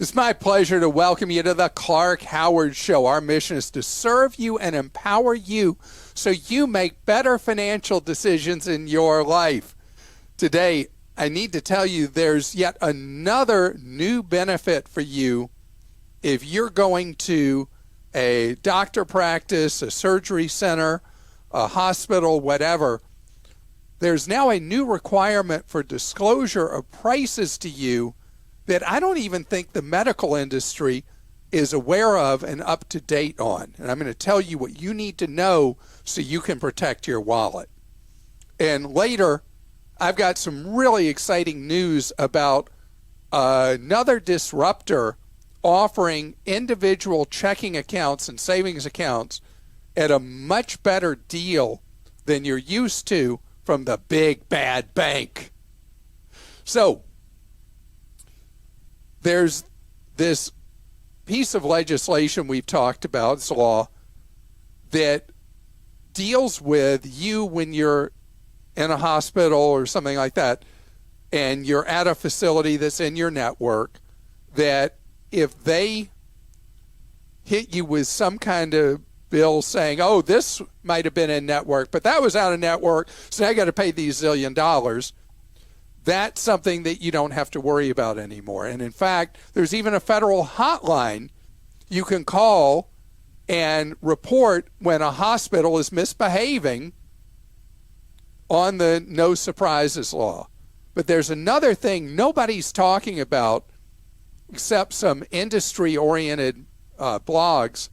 It's my pleasure to welcome you to the Clark Howard Show. Our mission is to serve you and empower you so you make better financial decisions in your life. Today, I need to tell you there's yet another new benefit for you if you're going to a doctor practice, a surgery center, a hospital, whatever. There's now a new requirement for disclosure of prices to you that I don't even think the medical industry is aware of and up to date on. And I'm going to tell you what you need to know so you can protect your wallet. And later, I've got some really exciting news about another disruptor offering individual checking accounts and savings accounts at a much better deal than you're used to from the big bad bank. So, there's this piece of legislation we've talked about, this law, that deals with you when you're in a hospital or something like that, and you're at a facility that's in your network, that if they hit you with some kind of bill saying, oh, this might have been in network, but that was out of network, so now I got to pay these $1 zillion, that's something that you don't have to worry about anymore. And in fact, there's even a federal hotline you can call and report when a hospital is misbehaving on the no surprises law. But there's another thing nobody's talking about except some industry-oriented blogs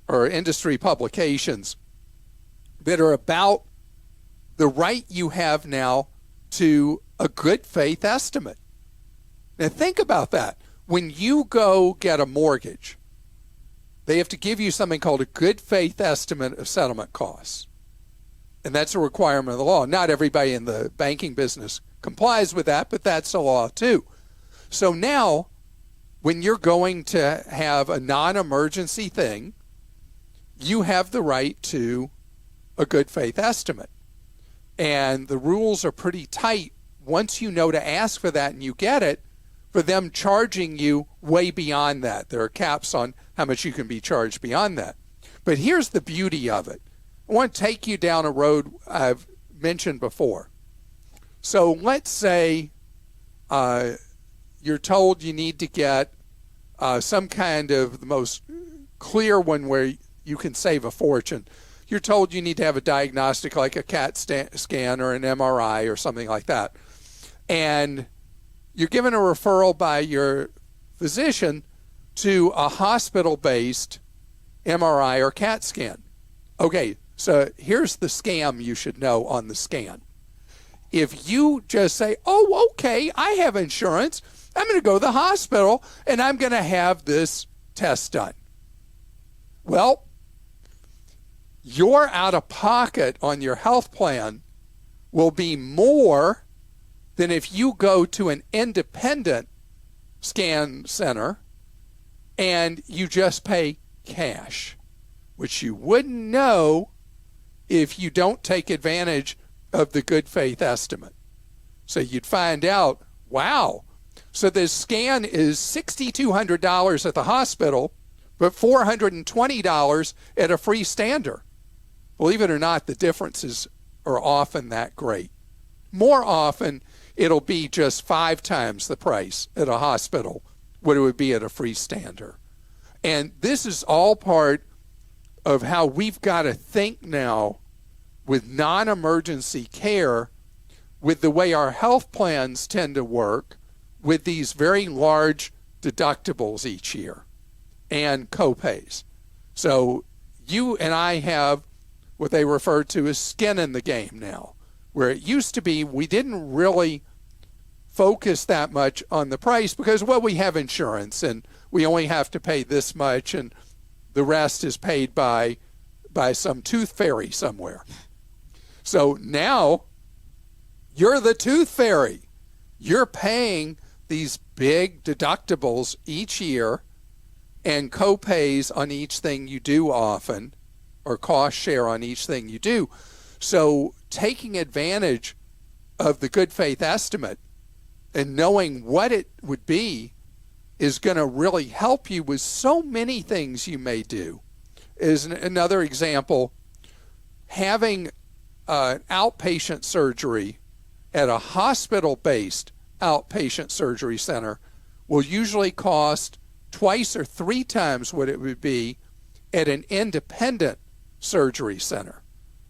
or industry publications that are about the right you have now to a good faith estimate. Now think about that. When you go get a mortgage, they have to give you something called a good faith estimate of settlement costs. And that's a requirement of the law. Not everybody in the banking business complies with that, but that's the law too. So now, when you're going to have a non-emergency thing, you have the right to a good faith estimate. And the rules are pretty tight once you know to ask for that and you get it, for them charging you way beyond that. There are caps on how much you can be charged beyond that. But here's the beauty of it. I want to take you down a road I've mentioned before. So let's say you're told you need to get some kind of the most clear one where you can save a fortune. You're told you need to have a diagnostic like a CAT scan or an MRI or something like that. And you're given a referral by your physician to a hospital-based MRI or CAT scan. Okay, so here's the scam you should know on the scan. If you just say, oh, okay, I have insurance, I'm going to go to the hospital and I'm going to have this test done. Well, your out-of-pocket on your health plan will be more than if you go to an independent scan center and you just pay cash, which you wouldn't know if you don't take advantage of the good faith estimate. So you'd find out, wow, so this scan is $6,200 at the hospital, but $420 at a freestander. Believe it or not, the differences are often that great. More often, it'll be just 5 times the price at a hospital what it would be at a freestander. And this is all part of how we've got to think now with non-emergency care, with the way our health plans tend to work, with these very large deductibles each year and copays. So you and I have what they refer to as skin in the game now, where it used to be we didn't really focus that much on the price because, well, we have insurance and we only have to pay this much and the rest is paid by some tooth fairy somewhere. So now you're the tooth fairy. You're paying these big deductibles each year and copays on each thing you do often, or cost share on each thing you do. So taking advantage of the good faith estimate and knowing what it would be is going to really help you with so many things you may do. Is another example, having an outpatient surgery at a hospital-based outpatient surgery center will usually cost twice or three times what it would be at an independent surgery center.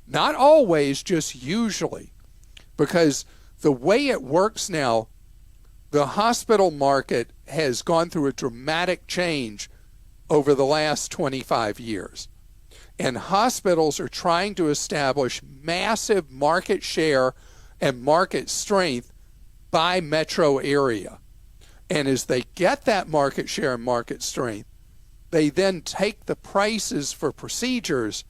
Not always, just usually, because the way it works now, the hospital market has gone through a dramatic change over the last 25 years. And hospitals are trying to establish massive market share and market strength by metro area. And as they get that market share and market strength, they then take the prices for procedures,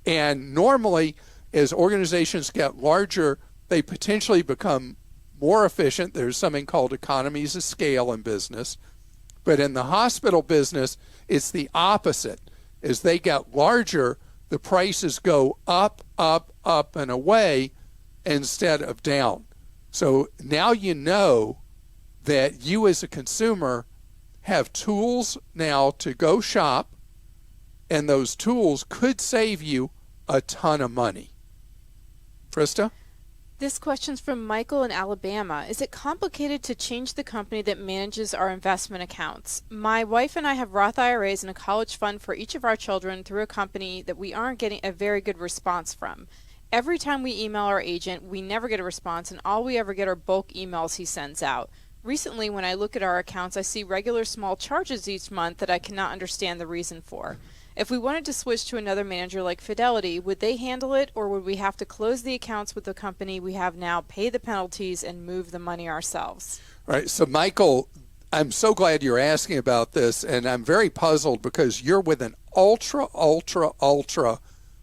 and normally as organizations get larger, they potentially become more efficient. There's something called economies of scale in business. But in the hospital business, it's the opposite. As they get larger, the prices go up, up, up, and away instead of down. So now you know that you as a consumer have tools now to go shop, and those tools could save you a ton of money. Christa? This question's from Michael in Alabama. Is it complicated to change the company that manages our investment accounts? My wife and I have Roth IRAs and a college fund for each of our children through a company that we aren't getting a very good response from. Every time we email our agent, we never get a response, and all we ever get are bulk emails he sends out. Recently, when I look at our accounts, I see regular small charges each month that I cannot understand the reason for. If we wanted to switch to another manager like Fidelity, would they handle it, or would we have to close the accounts with the company we have now, pay the penalties, and move the money ourselves? All right. So, Michael, I'm so glad you're asking about this, and I'm very puzzled because you're with an ultra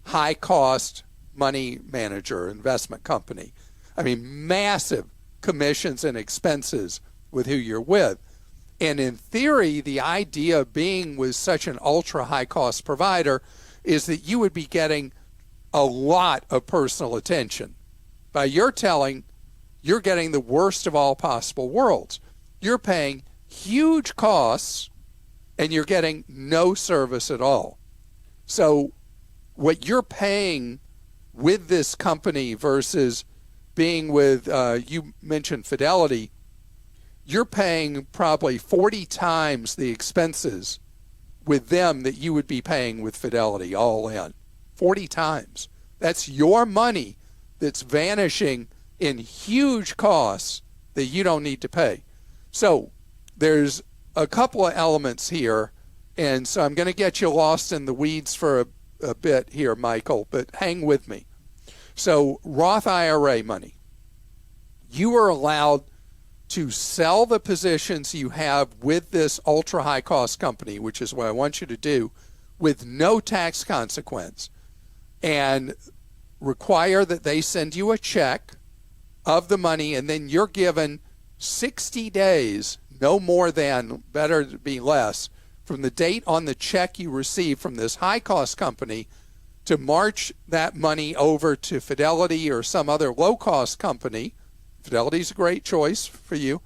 high-cost money manager, investment company. I mean, massive commissions and expenses with who you're with. And in theory, the idea of being with such an ultra high cost provider is that you would be getting a lot of personal attention. By your telling, you're getting the worst of all possible worlds. You're paying huge costs and you're getting no service at all. So what you're paying with this company versus being with, you mentioned Fidelity, you're paying probably 40 times the expenses with them that you would be paying with Fidelity all in. 40 times. That's your money that's vanishing in huge costs that you don't need to pay. So there's a couple of elements here, and so I'm going to get you lost in the weeds for a bit here, Michael, but hang with me. So Roth IRA money. You are allowed to sell the positions you have with this ultra high cost company, which is what I want you to do, with no tax consequence, and require that they send you a check of the money, and then you're given 60 days, no more than, better to be less, from the date on the check you receive from this high cost company to march that money over to Fidelity or some other low cost company. Fidelity's a great choice for you,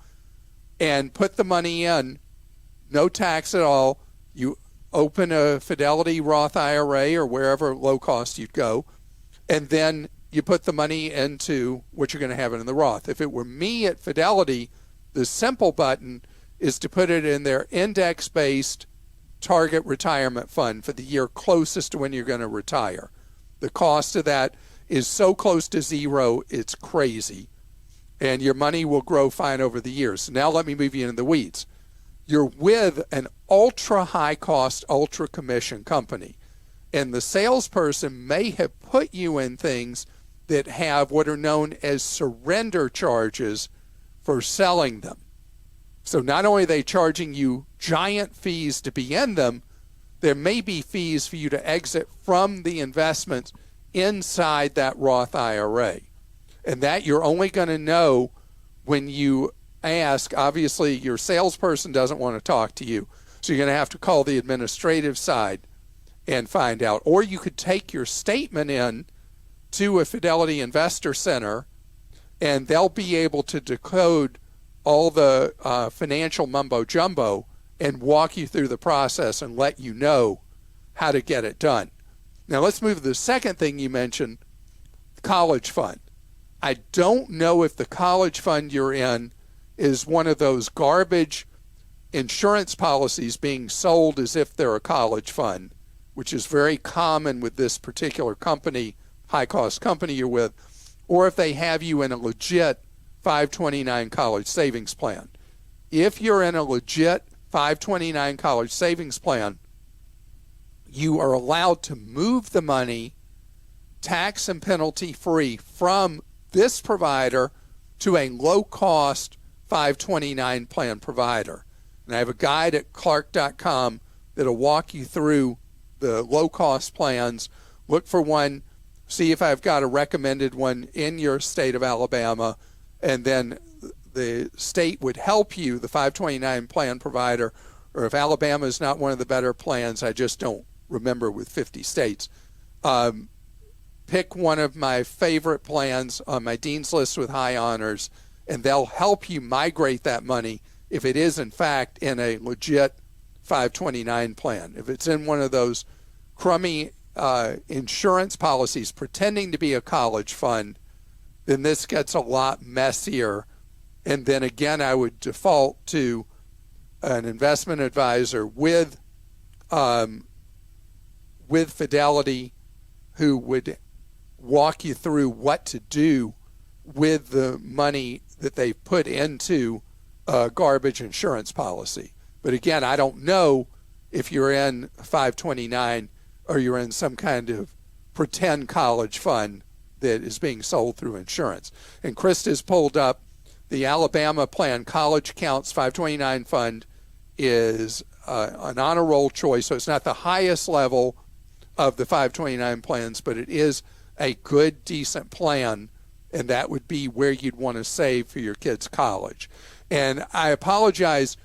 and put the money in, no tax at all. You open a Fidelity Roth IRA or wherever low cost you'd go, and then you put the money into what you're going to have in the Roth. If it were me at Fidelity, the simple button is to put it in their index-based target retirement fund for the year closest to when you're going to retire. The cost of that is so close to zero, it's crazy. And your money will grow fine over the years. So now let me move you into the weeds. You're with an ultra high cost, ultra commission company. And the salesperson may have put you in things that have what are known as surrender charges for selling them. So not only are they charging you giant fees to be in them, there may be fees for you to exit from the investments inside that Roth IRA. And that you're only going to know when you ask. Obviously, your salesperson doesn't want to talk to you, so you're going to have to call the administrative side and find out. Or you could take your statement in to a Fidelity Investor Center, and they'll be able to decode all the financial mumbo-jumbo and walk you through the process and let you know how to get it done. Now let's move to the second thing you mentioned, college fund. I don't know if the college fund you're in is one of those garbage insurance policies being sold as if they're a college fund, which is very common with this particular company, high-cost company you're with, or if they have you in a legit 529 college savings plan. If you're in a legit 529 college savings plan, you are allowed to move the money tax and penalty free from this provider to a low-cost 529 plan provider. And I have a guide at clark.com that'll walk you through the low-cost plans. Look for one, see if I've got a recommended one in your state of Alabama, and then the state would help you, the 529 plan provider, or if Alabama is not one of the better plans, I just don't remember with 50 states, pick one of my favorite plans on my Dean's List with high honors, and they'll help you migrate that money if it is in fact in a legit 529 plan. If it's in one of those crummy insurance policies pretending to be a college fund, then this gets a lot messier. And then again, I would default to an investment advisor with Fidelity, who would walk you through what to do with the money that they've put into a garbage insurance policy. But again, I don't know if you're in 529 or you're in some kind of pretend college fund that is being sold through insurance. And Christa has pulled up the Alabama plan. College Counts 529 fund is an honor roll choice, so it's not the highest level of the 529 plans, but it is a good, decent plan, and that would be where you'd want to save for your kids' college. And I apologize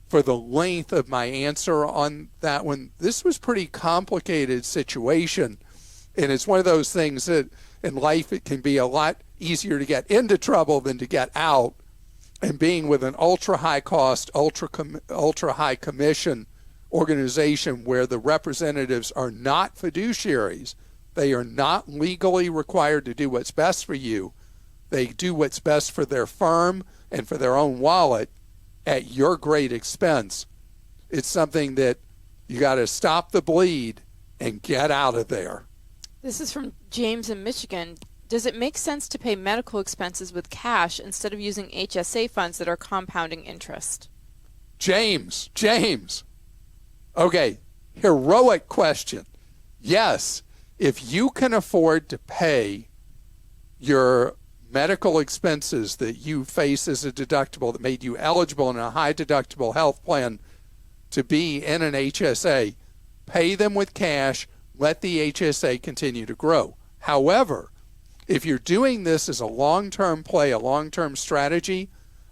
for the length of my answer on that one. This was a pretty complicated situation, and it's one of those things that in life it can be a lot easier to get into trouble than to get out. And being with an ultra-high cost, ultra-high commission organization where the representatives are not fiduciaries, they are not legally required to do what's best for you. They do what's best for their firm and for their own wallet at your great expense. It's something that you got to stop the bleed and get out of there. This is from James in Michigan. Does it make sense to pay medical expenses with cash instead of using HSA funds that are compounding interest? James. Okay, heroic question. Yes, if you can afford to pay your medical expenses that you face as a deductible that made you eligible in a high deductible health plan to be in an HSA, pay them with cash, let the HSA continue to grow. However, if you're doing this as a long-term play, a long-term strategy,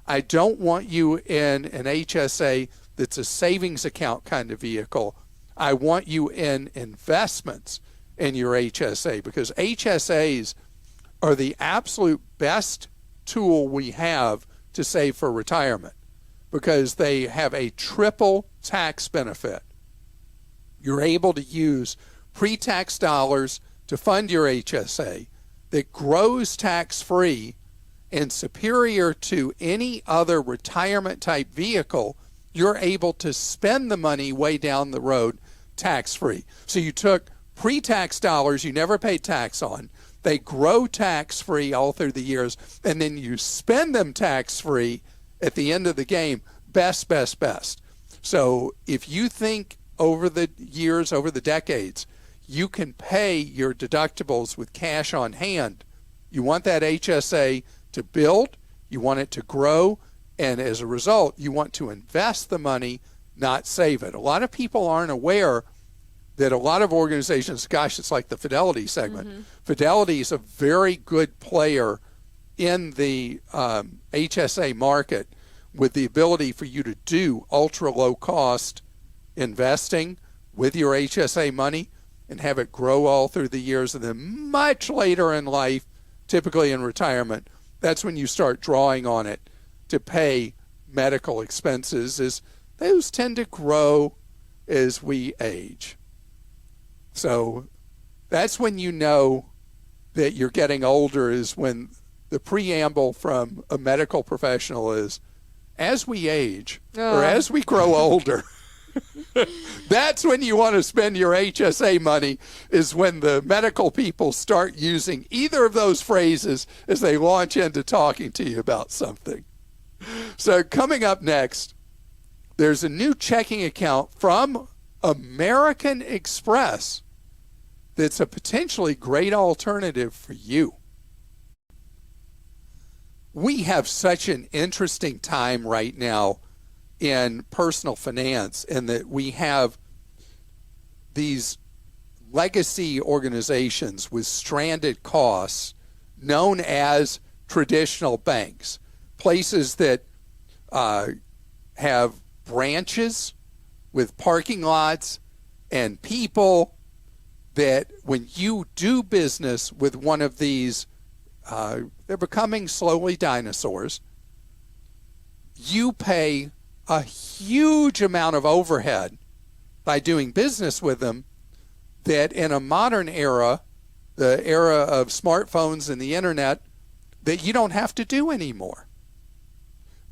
I don't want you in an HSA that's a savings account kind of vehicle. I want you in investments in your HSA, because HSAs are the absolute best tool we have to save for retirement, because they have a triple tax benefit. You're able to use pre-tax dollars to fund your HSA that grows tax-free and superior to any other retirement type vehicle. You're able to spend the money way down the road tax-free. So you took pre-tax dollars you never paid tax on, they grow tax-free all through the years, and then you spend them tax-free at the end of the game. Best. So if you think over the years, over the decades, you can pay your deductibles with cash on hand, you want that HSA to build, you want it to grow, and as a result, you want to invest the money, not save it. A lot of people aren't aware that a lot of organizations, gosh, it's like the Fidelity segment. Mm-hmm. Fidelity is a very good player in the HSA market with the ability for you to do ultra low cost investing with your HSA money and have it grow all through the years. And then much later in life, typically in retirement, that's when you start drawing on it to pay medical expenses, as those tend to grow as we age. So that's when you know that you're getting older, is when the preamble from a medical professional is, as we age, or as we grow older, that's when you want to spend your HSA money, is when the medical people start using either of those phrases as they launch into talking to you about something. So coming up next, there's a new checking account from American Express that's a potentially great alternative for you. We have such an interesting time right now in personal finance, in that we have these legacy organizations with stranded costs known as traditional banks, places that have branches with parking lots and people, that when you do business with one of these, they're becoming slowly dinosaurs, you pay a huge amount of overhead by doing business with them, that in a modern era, the era of smartphones and the internet, that you don't have to do anymore.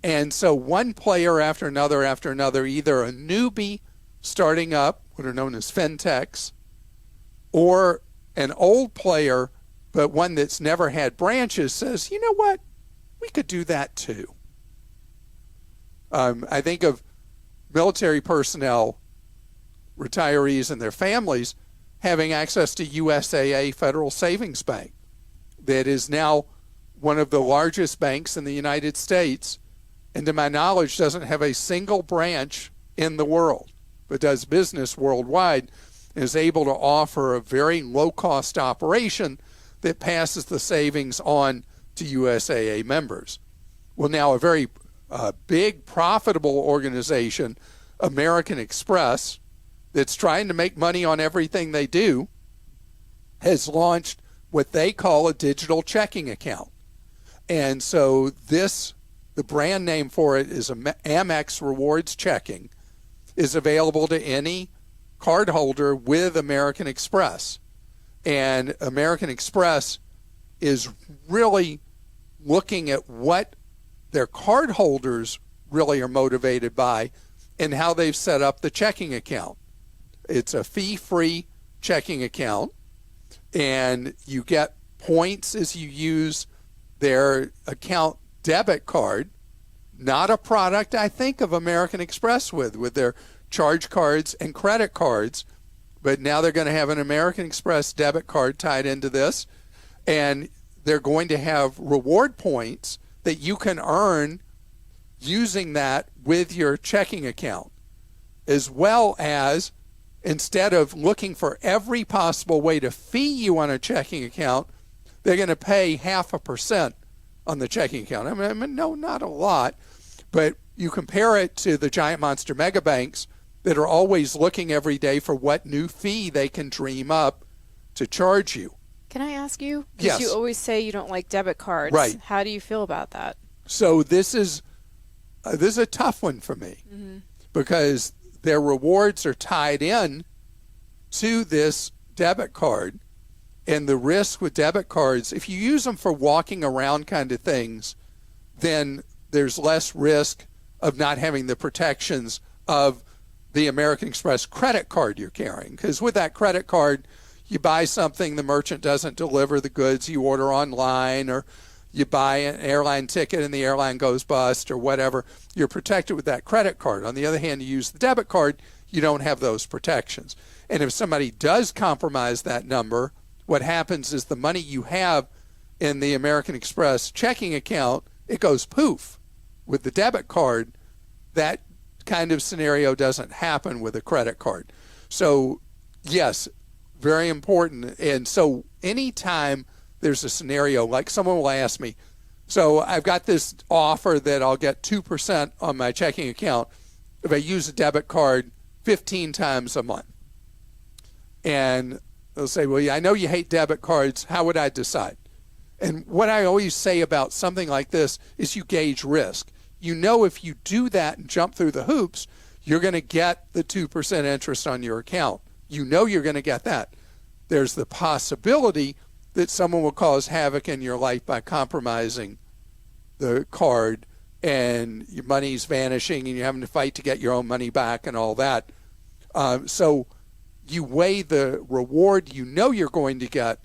And so one player after another, either a newbie starting up, what are known as fintechs, or an old player, but one that's never had branches, says, you know what, we could do that too. I think of military personnel, retirees and their families having access to USAA Federal Savings Bank, that is now one of the largest banks in the United States, and to my knowledge doesn't have a single branch in the world, but does business worldwide, and is able to offer a very low-cost operation that passes the savings on to USAA members. Well, now a very big, profitable organization, American Express, that's trying to make money on everything they do, has launched what they call a digital checking account. And so this, the brand name for it is Amex Rewards Checking, is available to any cardholder with American Express. And American Express is really looking at what their cardholders really are motivated by and how they've set up the checking account. It's a fee-free checking account, and you get points as you use their account debit card, not a product I think of American Express with their charge cards and credit cards, but now they're going to have an American Express debit card tied into this, and they're going to have reward points that you can earn using that with your checking account, as well as, instead of looking for every possible way to fee you on a checking account, they're going to pay 0.5% on the checking account. I mean, no, not a lot, but you compare it to the giant monster mega banks that are always looking every day for what new fee they can dream up to charge you. Can I ask you? Yes. Because you always say you don't like debit cards. Right. How do you feel about that? So this is a tough one for me, because their rewards are tied in to this debit card, and the risk with debit cards, if you use them for walking around kind of things, then there's less risk of not having the protections of the American Express credit card you're carrying. Because with that credit card, you buy something, the merchant doesn't deliver the goods you order online, or you buy an airline ticket and the airline goes bust or whatever, you're protected with that credit card. On the other hand, you use the debit card, you don't have those protections. And if somebody does compromise that number, what happens is the money you have in the American Express checking account, it goes poof. With the debit card, that kind of scenario doesn't happen with a credit card. So yes, very important. And so anytime there's a scenario, like someone will ask me, so I've got this offer that I'll get 2% on my checking account if I use a debit card 15 times a month. And they'll say, well, yeah, I know you hate debit cards. How would I decide? And what I always say about something like this is you gauge risk. You know, if you do that and jump through the hoops, you're going to get the 2% interest on your account. You know you're going to get that. There's the possibility that someone will cause havoc in your life by compromising the card, and your money's vanishing and you're having to fight to get your own money back and all that. So you weigh the reward you know you're going to get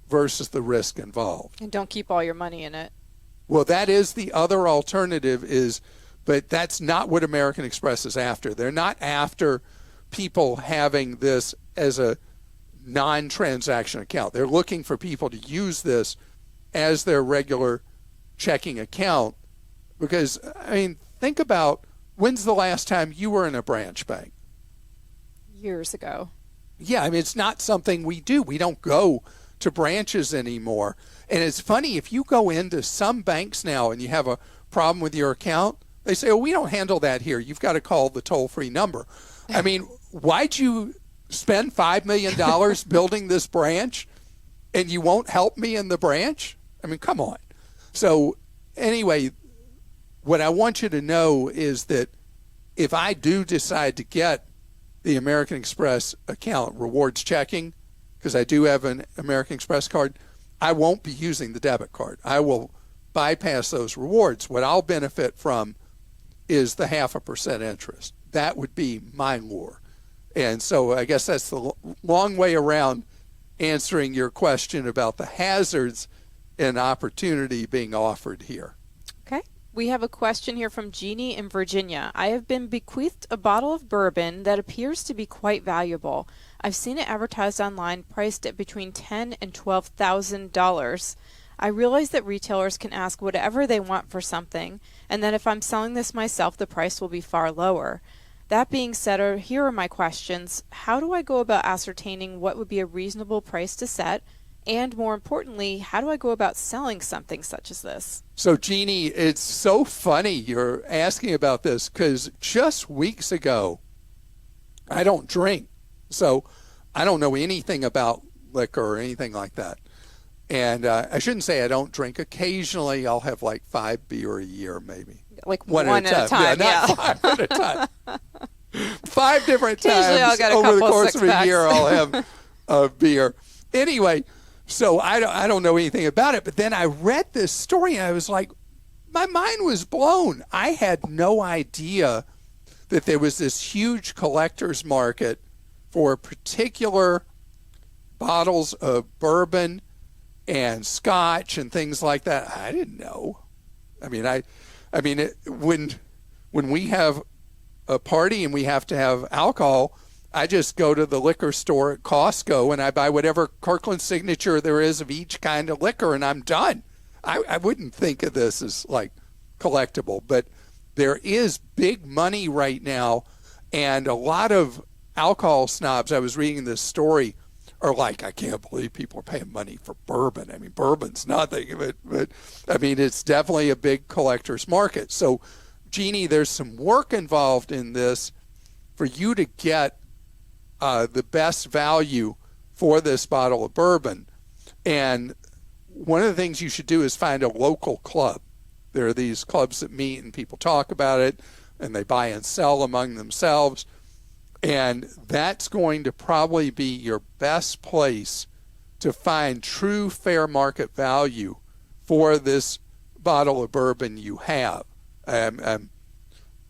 versus the risk involved. And don't keep all your money in it. Well, that is the other alternative but that's not what American Express is after. They're not after people having this as a non-transaction account. They're looking for people to use this as their regular checking account. Because, I mean, think about, when's the last time you were in a branch bank? Years ago. Yeah, I mean, it's not something we do. We don't go to branches anymore. And it's funny, if you go into some banks now and you have a problem with your account, they say, oh, we don't handle that here. You've got to call the toll-free number. I mean, why'd you spend $5 million building this branch and you won't help me in the branch? I mean, come on. So anyway, what I want you to know is that if I do decide to get the American Express account rewards checking, because I do have an American Express card, I won't be using the debit card. I will bypass those rewards. What I'll benefit from is the 0.5% interest. That would be my lure. And so I guess that's the long way around answering your question about the hazards and opportunity being offered here. Okay. We have a question here from Jeannie in Virginia. I have been bequeathed a bottle of bourbon that appears to be quite valuable. I've seen it advertised online priced at between $10,000 and $12,000. I realize that retailers can ask whatever they want for something, and that if I'm selling this myself, the price will be far lower. That being said, here are my questions. How do I go about ascertaining what would be a reasonable price to set? And more importantly, how do I go about selling something such as this? So, Jeannie, it's so funny you're asking about this, because just weeks ago, I don't drink. So I don't know anything about liquor or anything like that. And I shouldn't say I don't drink. Occasionally, I'll have like 5 beer a year, maybe. Like one at a time. Yeah, not 5 at a time. 5 different times I'll get a over the couple course of a six-packs. year, I'll have a beer. Anyway, so I don't know anything about it. But then I read this story, and I was like, my mind was blown. I had no idea that there was this huge collector's market for particular bottles of bourbon and scotch and things like that. I didn't know. I mean, when we have a party and we have to have alcohol, I just go to the liquor store at Costco and I buy whatever Kirkland signature there is of each kind of liquor, and I'm done. I wouldn't think of this as like collectible, but there is big money right now, and a lot of alcohol snobs, I was reading this story, are like, I can't believe people are paying money for bourbon. I mean, bourbon's nothing, but I mean, it's definitely a big collector's market. So, Jeannie, there's some work involved in this for you to get the best value for this bottle of bourbon. And one of the things you should do is find a local club. There are these clubs that meet and people talk about it, and they buy and sell among themselves. And that's going to probably be your best place to find true fair market value for this bottle of bourbon you have. I'm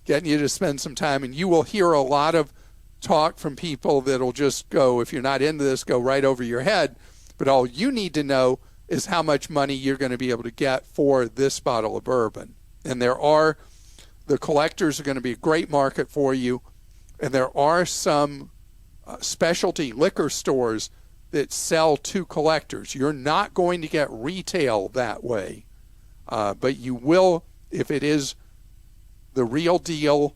getting you to spend some time, and you will hear a lot of talk from people that'll just go, if you're not into this, go right over your head. But all you need to know is how much money you're going to be able to get for this bottle of bourbon. And the collectors are going to be a great market for you. And there are some specialty liquor stores that sell to collectors. You're not going to get retail that way, but you will, if it is the real deal,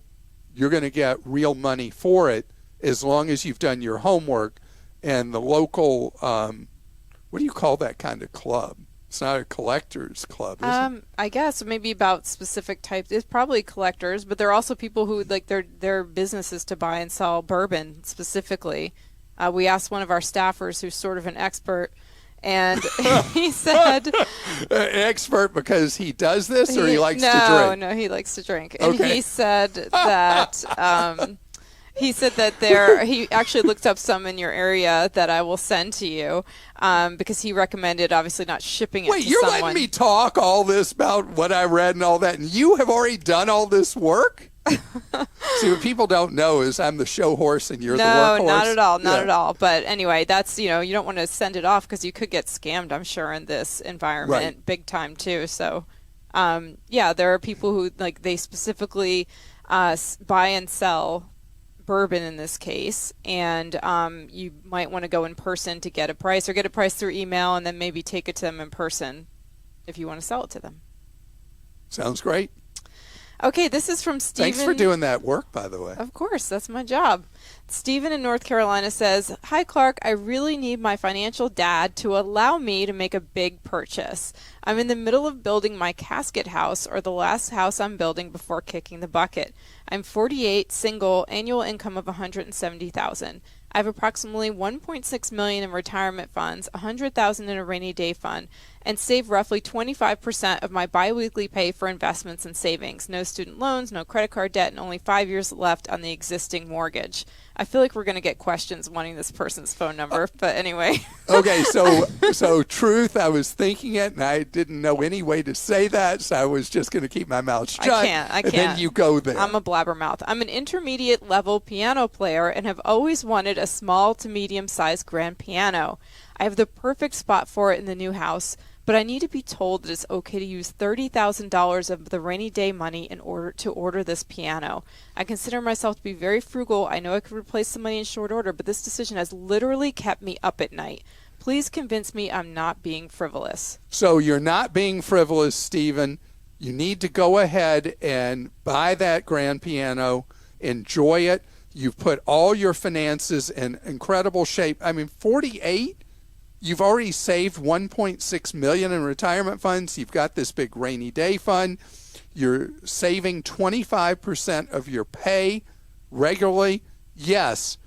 you're going to get real money for it as long as you've done your homework. And the local, what do you call that kind of club? It's not a collector's club, is it? I guess maybe about specific types. It's probably collectors, but there are also people who like their businesses to buy and sell bourbon specifically. We asked one of our staffers, who's sort of an expert, and he said, an expert because he does this, or he likes to drink? No, he likes to drink. And he said that He said that he actually looked up some in your area that I will send to you because he recommended obviously not shipping it Wait, to you're someone. letting me talk all this about what I read and all that, and you have already done all this work? See, what people don't know is I'm the show horse and you're the workhorse. No, not at all. Not at all. But anyway, that's, you don't want to send it off because you could get scammed, I'm sure, in this environment big time too. So, there are people who, like, they specifically buy and sell bourbon in this case, and you might want to go in person to get a price, or get a price through email and then maybe take it to them in person if you want to sell it to them. Sounds great. Okay, this is from Stephen. Thanks for doing that work, by the way. Of course, that's my job. Stephen in North Carolina says, "Hi, Clark. I really need my financial dad to allow me to make a big purchase. I'm in the middle of building my casket house, or the last house I'm building before kicking the bucket. I'm 48, single, annual income of $170,000. I have approximately $1.6 million in retirement funds, $100,000 in a rainy day fund, and save roughly 25% of my biweekly pay for investments and savings. No student loans, no credit card debt, and only 5 years left on the existing mortgage." I feel like we're going to get questions wanting this person's phone number, but anyway. Okay, so truth, I was thinking it, and I didn't know any way to say that, so I was just going to keep my mouth shut. I can't. And then you go there. I'm a blabbermouth. I'm an intermediate level piano player and have always wanted a small to medium-sized grand piano. I have the perfect spot for it in the new house, but I need to be told that it's okay to use $30,000 of the rainy day money in order to order this piano. I consider myself to be very frugal. I know I could replace the money in short order, but this decision has literally kept me up at night. Please convince me I'm not being frivolous. So you're not being frivolous, Stephen. You need to go ahead and buy that grand piano, enjoy it. You've put all your finances in incredible shape. I mean, 48? You've already saved $1.6 million in retirement funds. You've got this big rainy day fund. You're saving 25% of your pay regularly. Yes,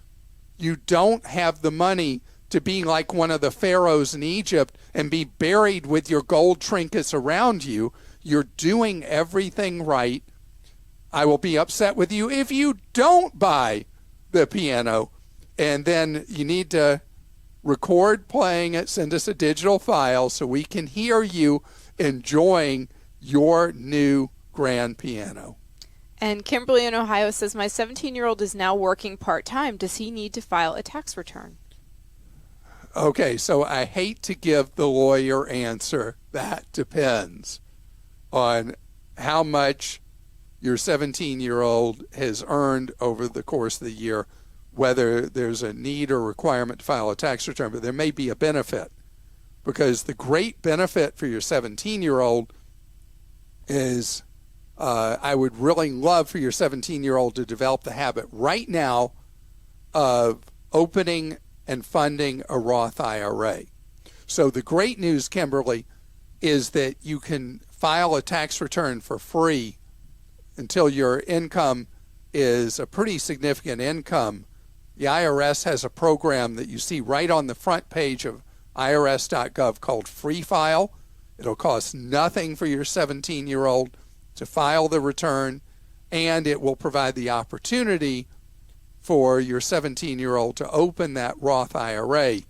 you don't have the money to be like one of the pharaohs in Egypt and be buried with your gold trinkets around you. You're doing everything right. I will be upset with you if you don't buy the piano. And then you need to record playing it, send us a digital file so we can hear you enjoying your new grand piano. And Kimberly in Ohio says, "My 17-year-old is now working part-time. Does he need to file a tax return?" Okay, so I hate to give the lawyer answer. That depends on how much your 17-year-old has earned over the course of the year, whether there's a need or requirement to file a tax return, but there may be a benefit, because the great benefit for your 17-year-old is I would really love for your 17-year-old to develop the habit right now of opening and funding a Roth IRA. So the great news, Kimberly, is that you can file a tax return for free until your income is a pretty significant income. The IRS has a program that you see right on the front page of irs.gov called Free File. It'll cost nothing for your 17-year-old to file the return, and it will provide the opportunity for your 17-year-old to open that Roth IRA.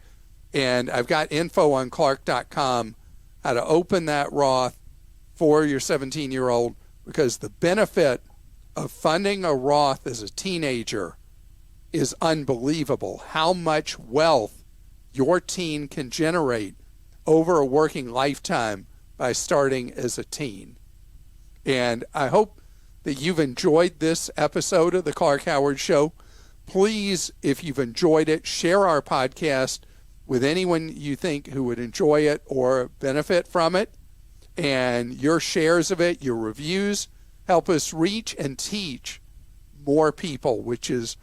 And I've got info on Clark.com how to open that Roth for your 17-year-old, because the benefit of funding a Roth as a teenager is unbelievable. How much wealth your teen can generate over a working lifetime by starting as a teen. And I hope that you've enjoyed this episode of the Clark Howard Show. Please, if you've enjoyed it, share our podcast with anyone you think who would enjoy it or benefit from it. And your shares of it, your reviews, help us reach and teach more people, which is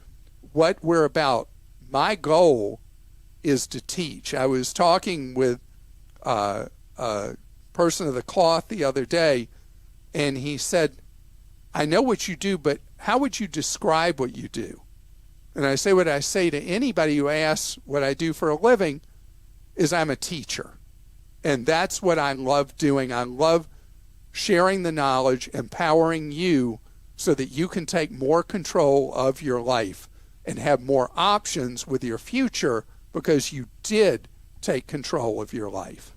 what we're about. My goal is to teach. I was talking with a person of the cloth the other day, and he said, "I know what you do, but how would you describe what you do?" And I say what I say to anybody who asks what I do for a living is I'm a teacher. And that's what I love doing. I love sharing the knowledge, empowering you so that you can take more control of your life. and have more options with your future because you did take control of your life.